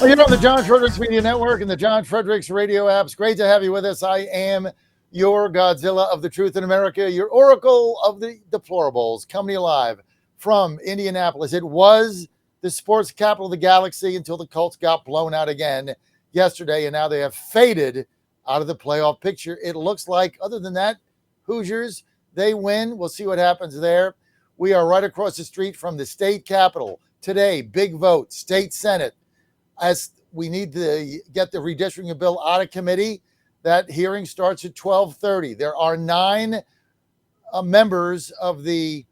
You're on the John Fredericks Media Network and the John Fredericks radio apps. Great to have you with us. I am your Godzilla of the truth in America, your oracle of the deplorables, coming to you live from Indianapolis. It was the sports capital of the galaxy until the Colts got blown out again yesterday, and now they have faded out of the playoff picture. It looks like, other than that, Hoosiers, they win. We'll see what happens there. We are right across the street from the state capitol. Today, big vote, state senate. As we need to get the redistricting bill out of committee, that hearing starts at 12:30. There are 9 members of the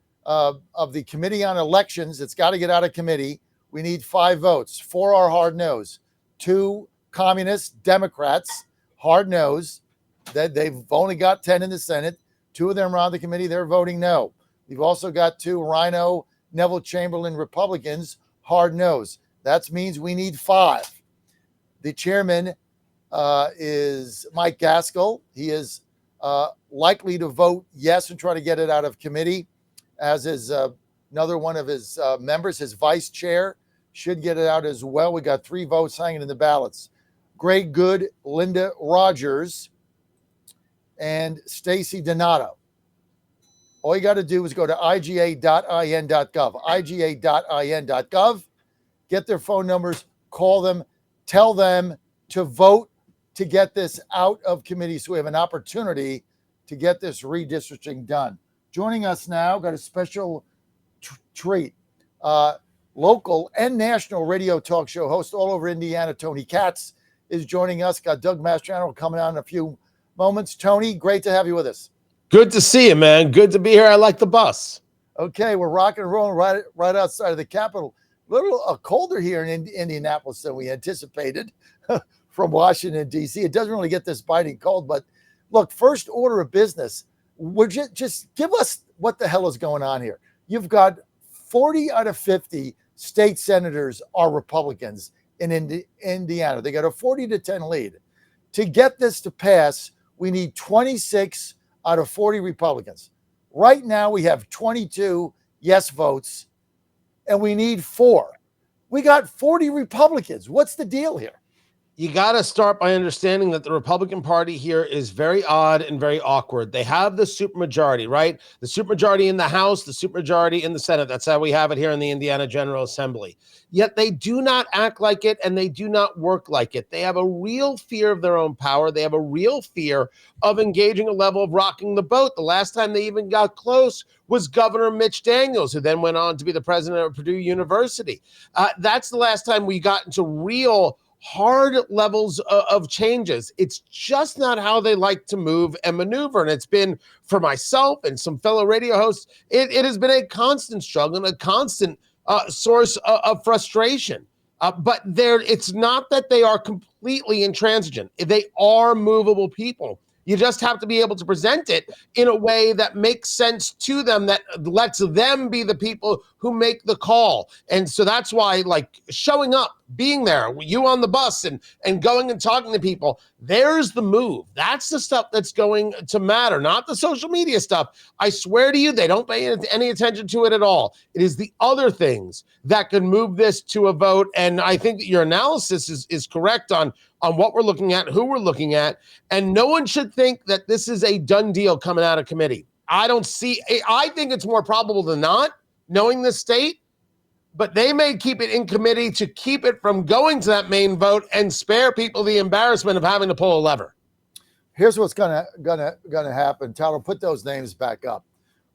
committee on elections. It's got to get out of committee. We need 5 votes. 4 are hard no's. 2 communist Democrats, hard no's. That they've only got 10 in the Senate. 2 of them are on the committee. They're voting no. We've also got 2 RINO Neville Chamberlain Republicans, hard no's. That means we need 5. The chairman is Mike Gaskell. He is likely to vote yes and try to get it out of committee, as is another one of his members. His vice chair should get it out as well. We got 3 votes hanging in the ballots. Greg Good, Linda Rogers, and Stacy Donato. All you got to do is go to iga.in.gov, iga.in.gov. Get their phone numbers, call them, tell them to vote to get this out of committee so we have an opportunity to get this redistricting done. Joining us now, got a special treat. Local and national radio talk show host all over Indiana, Tony Katz, is joining us. Got Doug Mastriano coming on in a few moments. Tony, great to have you with us. Good to see you, man. Good to be here. I like the bus. Okay, we're rocking and rolling right outside of the Capitol. A little colder here in Indianapolis than we anticipated from Washington, D.C. It doesn't really get this biting cold, but look, first order of business, would you just give us what the hell is going on here? You've got 40 out of 50 state senators are Republicans in Indiana. They got a 40-10 lead. To get this to pass, we need 26 out of 40 Republicans. Right now, we have 22 yes votes, and we need 4. We got 40 Republicans. What's the deal here? You got to start by understanding that the Republican Party here is very odd and very awkward. They have the supermajority, right? The supermajority in the House, the supermajority in the Senate. That's how we have it here in the Indiana General Assembly. Yet they do not act like it, and they do not work like it. They have a real fear of their own power. They have a real fear of engaging a level of rocking the boat. The last time they even got close was Governor Mitch Daniels, who then went on to be the president of Purdue University. That's the last time we got into real hard levels of changes. It's just not how they like to move and maneuver. And it's been, for myself and some fellow radio hosts, it has been a constant struggle and a constant source of frustration. But it's not that they are completely intransigent. They are movable people. You just have to be able to present it in a way that makes sense to them, that lets them be the people who make the call. And so that's why, like, showing up, being there, you on the bus and going and talking to people, there's the move. That's the stuff that's going to matter, not the social media stuff. I swear to you, they don't pay any attention to it at all. It is the other things that can move this to a vote. And I think that your analysis is correct on what we're looking at, who we're looking at. And no one should think that this is a done deal coming out of committee. I think it's more probable than not, knowing the state, but they may keep it in committee to keep it from going to that main vote and spare people the embarrassment of having to pull a lever. Here's what's gonna happen. Tyler, put those names back up.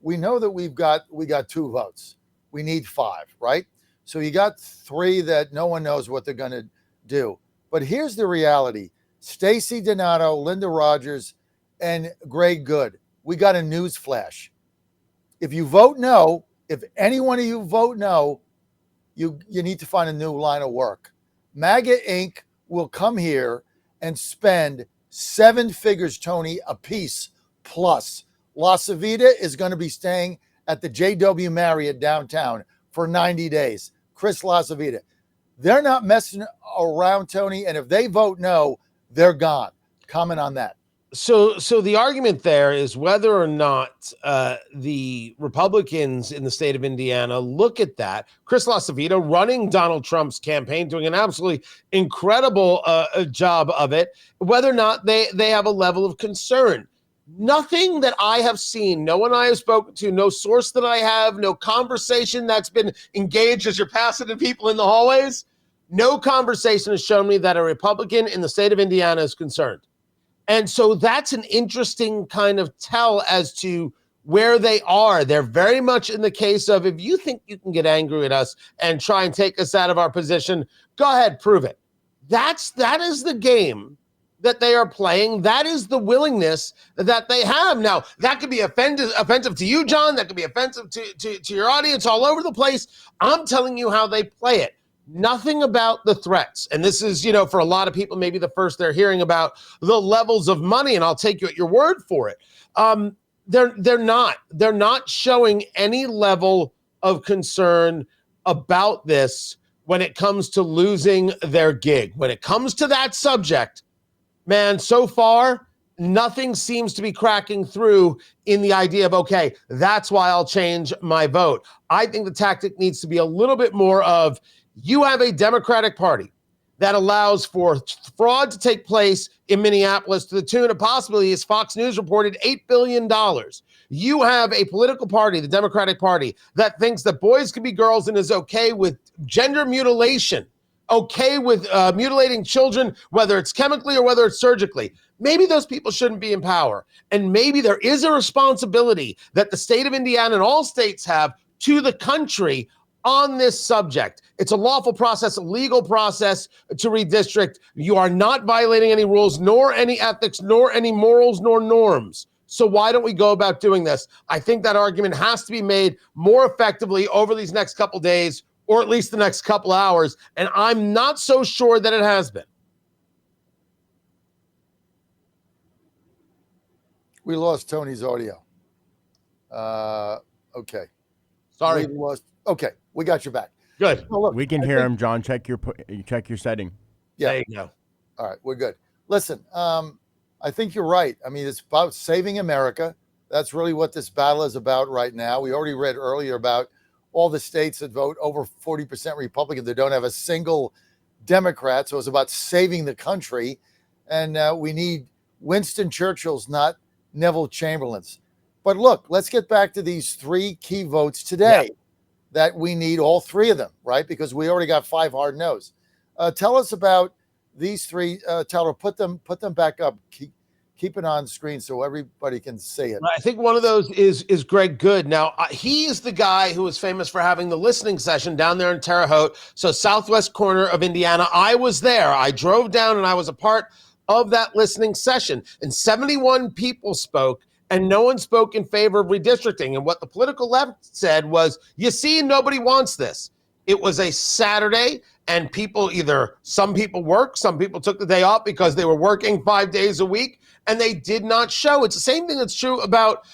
We know that we got 2 votes. We need 5, right? So you got 3 that no one knows what they're gonna do. But here's the reality. Stacy Donato, Linda Rogers, and Greg Good. We got a news flash. If you vote no, if any one of you vote no, you need to find a new line of work. MAGA Inc. will come here and spend 7 figures, Tony, a piece plus. La Savita is going to be staying at the JW Marriott downtown for 90 days. Chris La Savita. They're not messing around, Tony, and if they vote no, they're gone. Comment on that. So the argument there is whether or not the Republicans in the state of Indiana look at that. Chris LaCivita running Donald Trump's campaign, doing an absolutely incredible job of it, whether or not they have a level of concern. Nothing that I have seen, no one I have spoken to, no source that I have, no conversation that's been engaged as you're passing to people in the hallways, no conversation has shown me that a Republican in the state of Indiana is concerned. And so that's an interesting kind of tell as to where they are. They're very much in the case of, if you think you can get angry at us and try and take us out of our position, go ahead, prove it. That is the game that they are playing. That is the willingness that they have. Now, that could be offensive to you, John. That could be offensive to your audience all over the place. I'm telling you how they play it. Nothing about the threats. And this is, for a lot of people, maybe the first they're hearing about the levels of money, and I'll take you at your word for it. They're not showing any level of concern about this when it comes to losing their gig. When it comes to that subject, man, so far, nothing seems to be cracking through in the idea of, okay, that's why I'll change my vote. I think the tactic needs to be a little bit more of, you have a Democratic Party that allows for fraud to take place in Minneapolis to the tune of possibly, as Fox News reported, $8 billion. You have a political party, the Democratic Party, that thinks that boys can be girls and is okay with gender mutilation, okay with mutilating children, whether it's chemically or whether it's surgically. Maybe those people shouldn't be in power. And maybe there is a responsibility that the state of Indiana and all states have to the country on this subject. It's a lawful process, a legal process to redistrict. You are not violating any rules, nor any ethics, nor any morals, nor norms. So why don't we go about doing this? I think that argument has to be made more effectively over these next couple days, or at least the next couple hours. And I'm not so sure that it has been. We lost Tony's audio. Okay. Sorry. Okay, we got you back. Good. Well, look, we can hear him, John. Check your setting. Yeah. There you go. All right, we're good. Listen, I think you're right. I mean, it's about saving America. That's really what this battle is about right now. We already read earlier about all the states that vote over 40% Republican. They don't have a single Democrat. So it's about saving the country. And we need Winston Churchill's, not Neville Chamberlain's. But look, let's get back to these three key votes today that we need, all three of them, right? Because we already got 5 hard no's. Tell us about these three. Teller, put them back up. Keep it on screen so everybody can see it. I think one of those is Greg Good. Now, he is the guy who is famous for having the listening session down there in Terre Haute, so southwest corner of Indiana. I was there. I drove down and I was a part of that listening session. And 71 people spoke, and no one spoke in favor of redistricting. And what the political left said was, you see, nobody wants this. It was a Saturday, and some people worked, some people took the day off because they were working 5 days a week, and they did not show. It's the same thing that's true about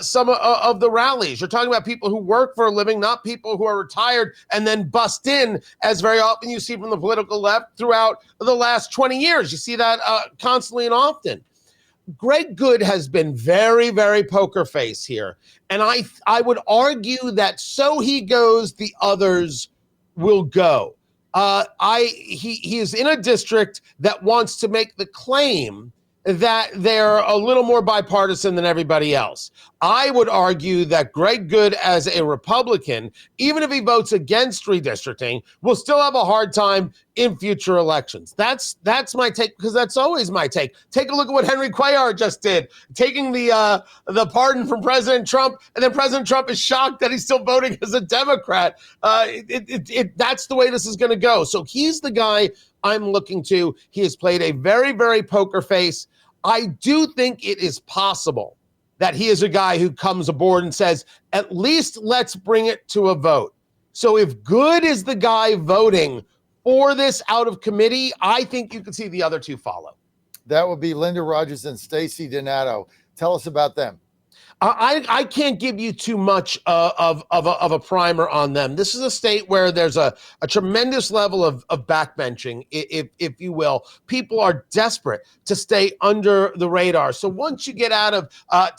some of the rallies. You're talking about people who work for a living, not people who are retired and then bust in, as very often you see from the political left throughout the last 20 years. You see that constantly and often. Greg Good has been very, very poker face here. And I would argue that so he goes, the others will go. He is in a district that wants to make the claim that they're a little more bipartisan than everybody else. I would argue that Greg Good, as a Republican, even if he votes against redistricting, will still have a hard time in future elections. That's my take, because that's always my take. Take a look at what Henry Cuellar just did, taking the pardon from President Trump, and then President Trump is shocked that he's still voting as a Democrat. That's the way this is going to go. So he's the guy I'm looking to. He has played a very, very poker face. I do think it is possible that he is a guy who comes aboard and says, at least let's bring it to a vote. So if Good is the guy voting for this out of committee, I think you could see the other two follow. That would be Linda Rogers and Stacey Donato. Tell us about them. I can't give you too much of a primer on them. This is a state where there's a tremendous level of backbenching, if you will. People are desperate to stay under the radar. So once you get out of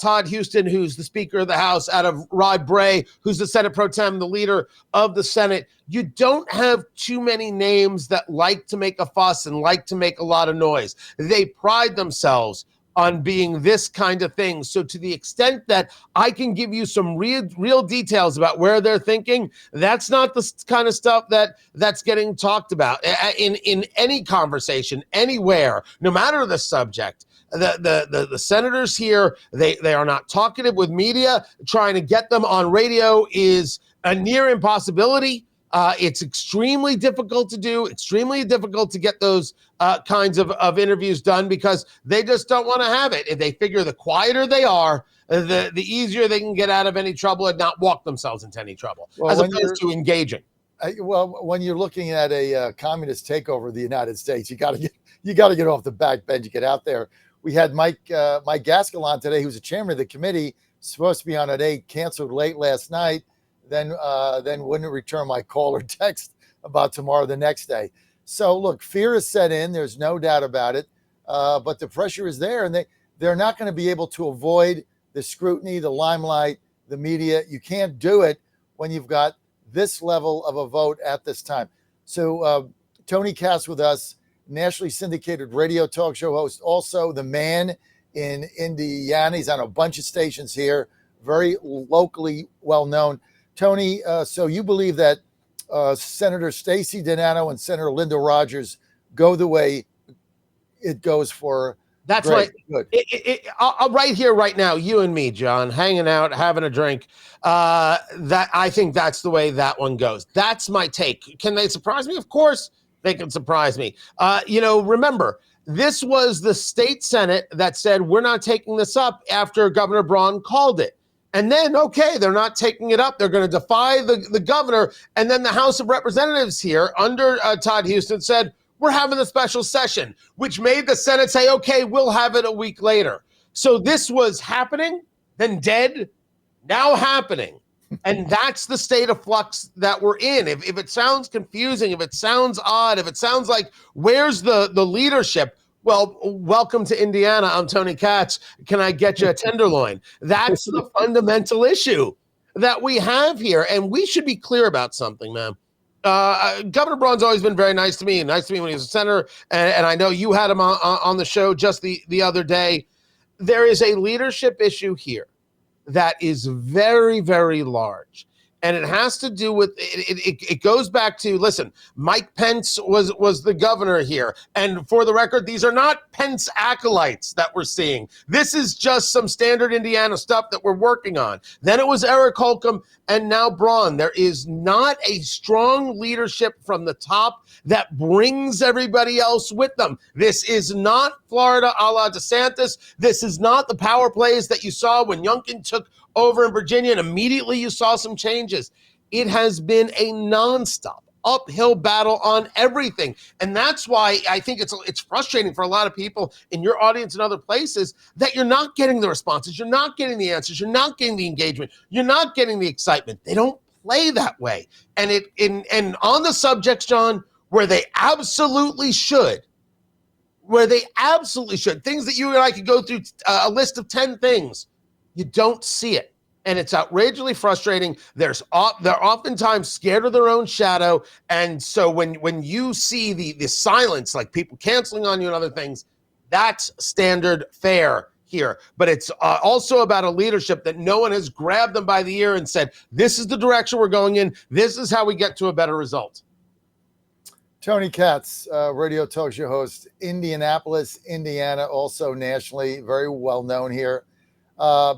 Todd Huston, who's the Speaker of the House, out of Rod Bray, who's the Senate Pro Tem, the leader of the Senate, you don't have too many names that like to make a fuss and like to make a lot of noise. They pride themselves on being this kind of thing. So to the extent that I can give you some real details about where they're thinking, that's not the kind of stuff that's getting talked about in any conversation, anywhere, no matter the subject. The senators here, they are not talkative with media. Trying to get them on radio is a near impossibility. It's extremely difficult to do, extremely difficult to get those kinds of interviews done because they just don't want to have it. If they figure the quieter they are, the easier they can get out of any trouble and not walk themselves into any trouble, as opposed to engaging. When you're looking at a communist takeover of the United States, you got to get off the back bench, get out there. We had Mike Gaskell on today, who's the chairman of the committee, supposed to be on at 8, canceled late last night. Then wouldn't return my call or text about tomorrow the next day. So look, fear is set in. There's no doubt about it. But the pressure is there, and they're not going to be able to avoid the scrutiny, the limelight, the media. You can't do it when you've got this level of a vote at this time. So Tony Katz with us, nationally syndicated radio talk show host, also the man in Indiana. He's on a bunch of stations here, very locally well known. Tony, so you believe that Senator Stacey Donato and Senator Linda Rogers go the way it goes for? That's great. Right. Good. Right here, right now, you and me, John, hanging out, having a drink. That I think that's the way that one goes. That's my take. Can they surprise me? Of course they can surprise me. Remember, this was the state Senate that said, we're not taking this up after Governor Braun called it. And then, okay, they're not taking it up. They're going to defy the governor. And then the House of Representatives here under Todd Huston said, we're having a special session, which made the Senate say, okay, we'll have it a week later. So this was happening, then dead, now happening. And that's the state of flux that we're in. If it sounds confusing, if it sounds odd, if it sounds like where's the leadership? Well, welcome to Indiana. I'm Tony Katz. Can I get you a tenderloin? That's the fundamental issue that we have here. And we should be clear about something, man. Governor Braun's always been very nice to me, and nice to me when he was a senator. And I know you had him on the show just the other day. There is a leadership issue here that is very, very large. And it has to do with, it goes back to, listen, Mike Pence was the governor here. And for the record, these are not Pence acolytes that we're seeing. This is just some standard Indiana stuff that we're working on. Then it was Eric Holcomb, and now Braun. There is not a strong leadership from the top that brings everybody else with them. This is not Florida a la DeSantis. This is not the power plays that you saw when Youngkin took over in Virginia, and immediately you saw some changes. It has been a nonstop uphill battle on everything. And that's why I think it's frustrating for a lot of people in your audience and other places that you're not getting the responses, you're not getting the answers, you're not getting the engagement, you're not getting the excitement. They don't play that way. And on the subjects, John, where they absolutely should, things that you and I could go through a list of 10 things, you don't see it. And it's outrageously frustrating. They're oftentimes scared of their own shadow. And so when you see the silence, like people canceling on you and other things, that's standard fare here. But it's also about a leadership that no one has grabbed them by the ear and said, this is the direction we're going in. This is how we get to a better result. Tony Katz, radio talk show host, Indianapolis, Indiana, also nationally, very well known here.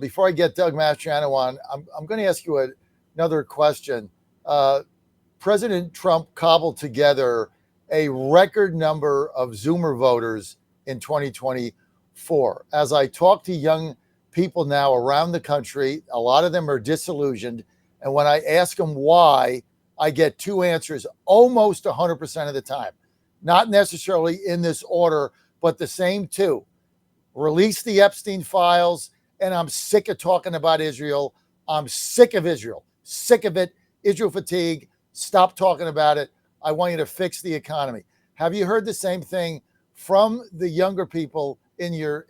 Before I get Doug Mastriano on, I'm going to ask you another question. President Trump cobbled together a record number of Zoomer voters in 2024. As I talk to young people now around the country, a lot of them are disillusioned. And when I ask them why, I get two answers almost 100% of the time. Not necessarily in this order, but the same two. Release the Epstein files and I'm sick of talking about Israel. I'm sick of Israel. Sick of it. Israel fatigue. Stop talking about it. I want you to fix the economy. Have you heard the same thing from the younger people in your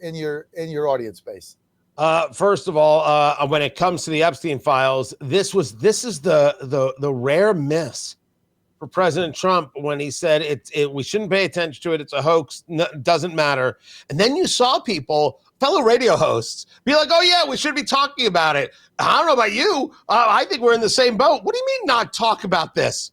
audience base? First of all, when it comes to the Epstein files, this is the rare miss for President Trump when he said we shouldn't pay attention to it. It's a hoax. Doesn't matter. And then you saw people, fellow radio hosts, be like, oh yeah, we should be talking about it. I don't know about you. I think we're in the same boat. What do you mean not talk about this?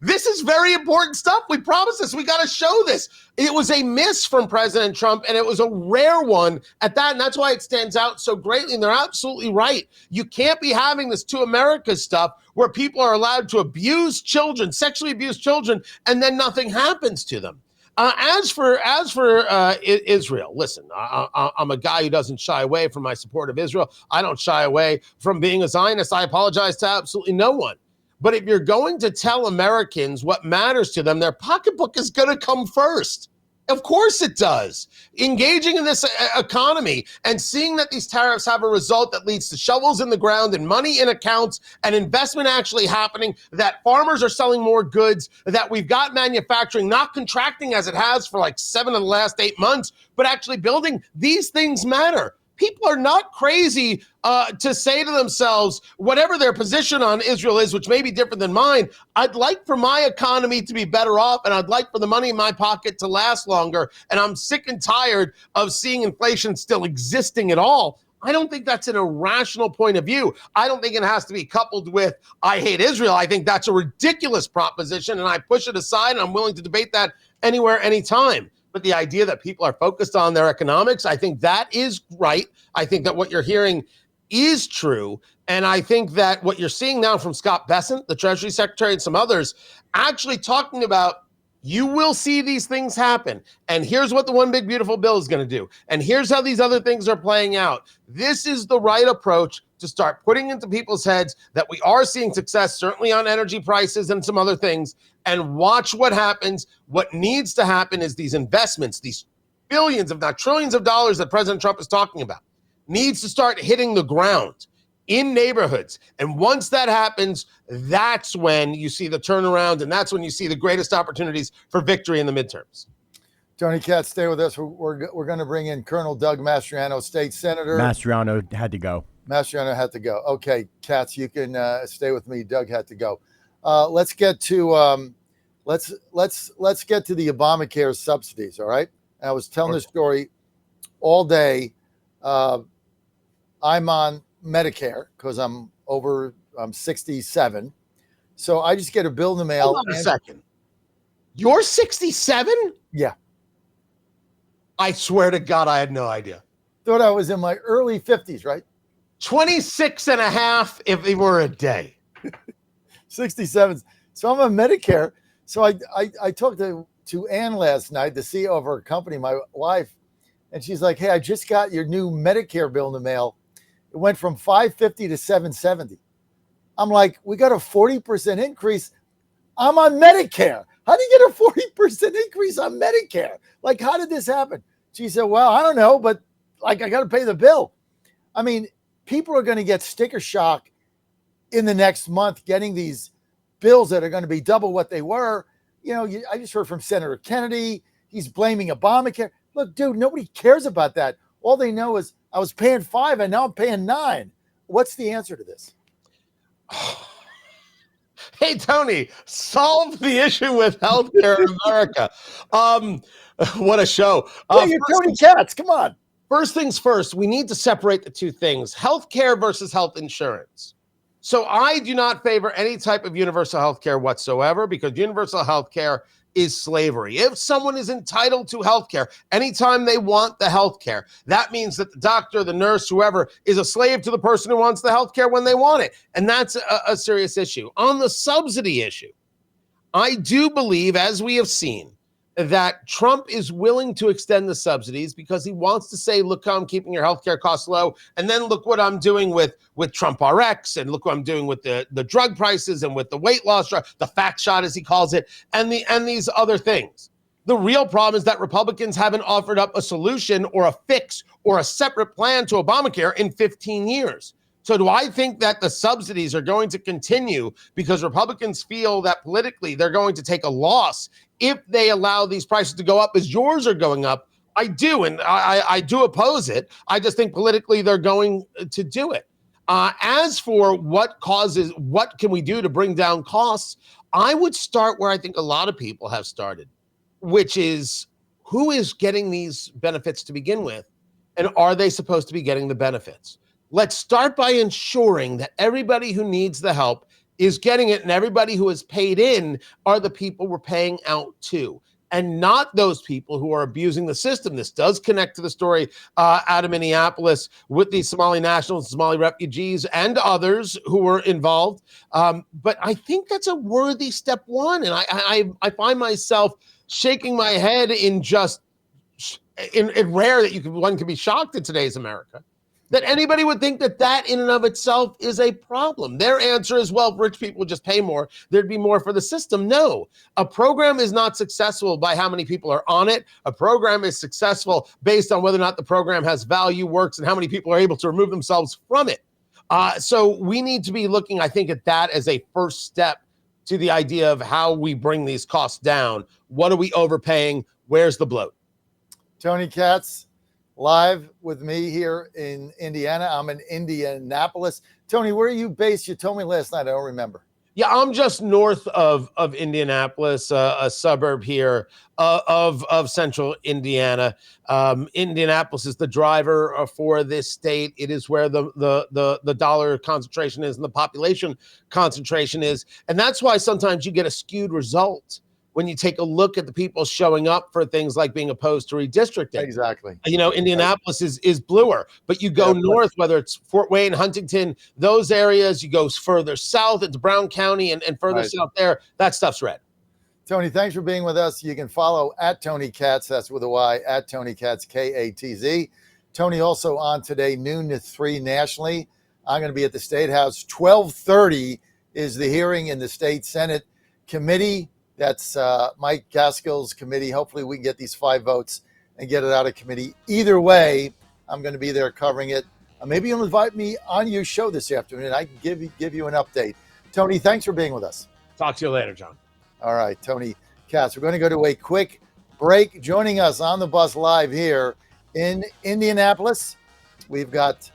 This is very important stuff. We promised this. We got to show this. It was a miss from President Trump, and it was a rare one at that, and that's why it stands out so greatly, and they're absolutely right. You can't be having this To America stuff where people are allowed to abuse children, sexually abuse children, and then nothing happens to them. As for Israel, listen, I'm a guy who doesn't shy away from my support of Israel. I don't shy away from being a Zionist. I apologize to absolutely no one. But if you're going to tell Americans what matters to them, their pocketbook is going to come first. Of course it does. Engaging in this economy and seeing that these tariffs have a result that leads to shovels in the ground and money in accounts and investment actually happening, that farmers are selling more goods, that we've got manufacturing not contracting as it has for like 7 of the last 8 months, but actually building, these things matter. People are not crazy to say to themselves, whatever their position on Israel is, which may be different than mine, I'd like for my economy to be better off, and I'd like for the money in my pocket to last longer. And I'm sick and tired of seeing inflation still existing at all. I don't think that's an irrational point of view. I don't think it has to be coupled with, I hate Israel. I think that's a ridiculous proposition, and I push it aside, and I'm willing to debate that anywhere, anytime. But the idea that people are focused on their economics, I think that is right. I think that what you're hearing is true. And I think that what you're seeing now from Scott Bessent, the Treasury Secretary, and some others, actually talking about, you will see these things happen. And here's what the One Big Beautiful Bill is going to do. And here's how these other things are playing out. This is the right approach to start putting into people's heads that we are seeing success, certainly on energy prices and some other things, and watch what happens. What needs to happen is these investments, these billions, if not trillions of dollars that President Trump is talking about, needs to start hitting the ground in neighborhoods. And once that happens, that's when you see the turnaround, and that's when you see the greatest opportunities for victory in the midterms. Tony Katz, stay with us. We're going to bring in Colonel Doug Mastriano, state senator. Mastriano had to go. Mastriano had to go. Okay, Katz, you can stay with me. Doug had to go. Let's get to let's get to the Obamacare subsidies. All right. And I was telling this story all day. I'm on Medicare because I'm 67. So I just get a bill in the mail. Hold on a second. You're 67? Yeah. I swear to God, I had no idea. Thought I was in my early 50s, right? 26 and a half if it were a day. 67. So I'm on Medicare. So I talked to Ann last night, the CEO of her company, my wife, and she's like, hey, I just got your new Medicare bill in the mail. It went from $550 to $770. I'm like, we got a 40% increase. I'm on Medicare. How do you get a 40% increase on Medicare? Like, how did this happen? She said, well, I don't know, but like, I got to pay the bill. I mean, people are going to get sticker shock in the next month getting these bills that are going to be double what they were. You know, I just heard from Senator Kennedy. He's blaming Obamacare. Look, dude, nobody cares about that. All they know is I was paying $5 and now I'm paying $9. What's the answer to this? Hey, Tony, solve the issue with healthcare in America. What a show. You're Tony Katz. Come on. First things first, we need to separate the two things, healthcare versus health insurance. So I do not favor any type of universal healthcare whatsoever, because universal healthcare is slavery. If someone is entitled to healthcare anytime they want the healthcare, that means that the doctor, the nurse, whoever is a slave to the person who wants the healthcare when they want it. And that's a serious issue. On the subsidy issue, I do believe, as we have seen, that Trump is willing to extend the subsidies because he wants to say, look how I'm keeping your healthcare costs low. And then look what I'm doing with Trump RX, and look what I'm doing with the drug prices and with the weight loss drug, the fat shot, as he calls it, and these other things. The real problem is that Republicans haven't offered up a solution or a fix or a separate plan to Obamacare in 15 years. So do I think that the subsidies are going to continue because Republicans feel that politically they're going to take a loss if they allow these prices to go up as yours are going up? I do, and I do oppose it. I just think politically they're going to do it. As for what can we do to bring down costs, I would start where I think a lot of people have started, which is who is getting these benefits to begin with, and are they supposed to be getting the benefits? Let's start by ensuring that everybody who needs the help is getting it, and everybody who is paid in are the people we're paying out to, and not those people who are abusing the system. This does connect to the story out of Minneapolis with the Somali nationals, Somali refugees, and others who were involved. But I think that's a worthy step one, and I find myself shaking my head in rare that one can be shocked in today's America that anybody would think that in and of itself is a problem. Their answer is, well, rich people would just pay more, there'd be more for the system. No, a program is not successful by how many people are on it. A program is successful based on whether or not the program has value, works, and how many people are able to remove themselves from it. So we need to be looking, I think, at that as a first step to the idea of how we bring these costs down. What are we overpaying? Where's the bloat? Tony Katz, live with me here in Indiana. I'm in Indianapolis. Tony, where are you based? You told me last night. I don't remember. Yeah, I'm just north of Indianapolis, a suburb here of central Indiana. Indianapolis is the driver for this state. It is where the dollar concentration is and the population concentration is. And that's why sometimes you get a skewed result when you take a look at the people showing up for things like being opposed to redistricting. Exactly. Indianapolis is bluer, but you go north, whether it's Fort Wayne, Huntington, those areas, you go further south into Brown County and further south there, that stuff's red. Tony, thanks for being with us. You can follow at Tony Katz, that's with a Y, at Tony Katz, Katz. Tony also on today, noon to 3 nationally. I'm going to be at the State House. 12:30 is the hearing in the State Senate Committee. That's Mike Gaskell's committee. Hopefully we can get these 5 votes and get it out of committee. Either way, I'm going to be there covering it. Maybe you'll invite me on your show this afternoon and I can give you an update. Tony, thanks for being with us. Talk to you later, John. All right, Tony Katz. We're going to go to a quick break. Joining us on the bus live here in Indianapolis, we've got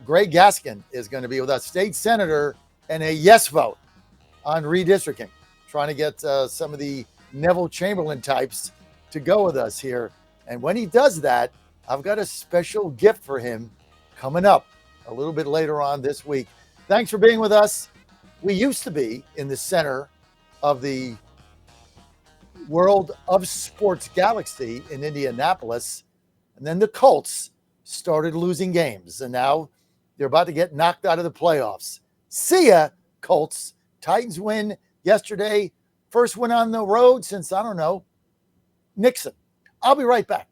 Greg Gaskin is going to be with us, state senator, and a yes vote on redistricting. Trying to get some of the Neville Chamberlain types to go with us here. And when he does that, I've got a special gift for him coming up a little bit later on this week. Thanks for being with us. We used to be in the center of the world of sports galaxy in Indianapolis. And then the Colts started losing games. And now they're about to get knocked out of the playoffs. See ya, Colts. Titans win yesterday, first win on the road since, I don't know, Nixon. I'll be right back.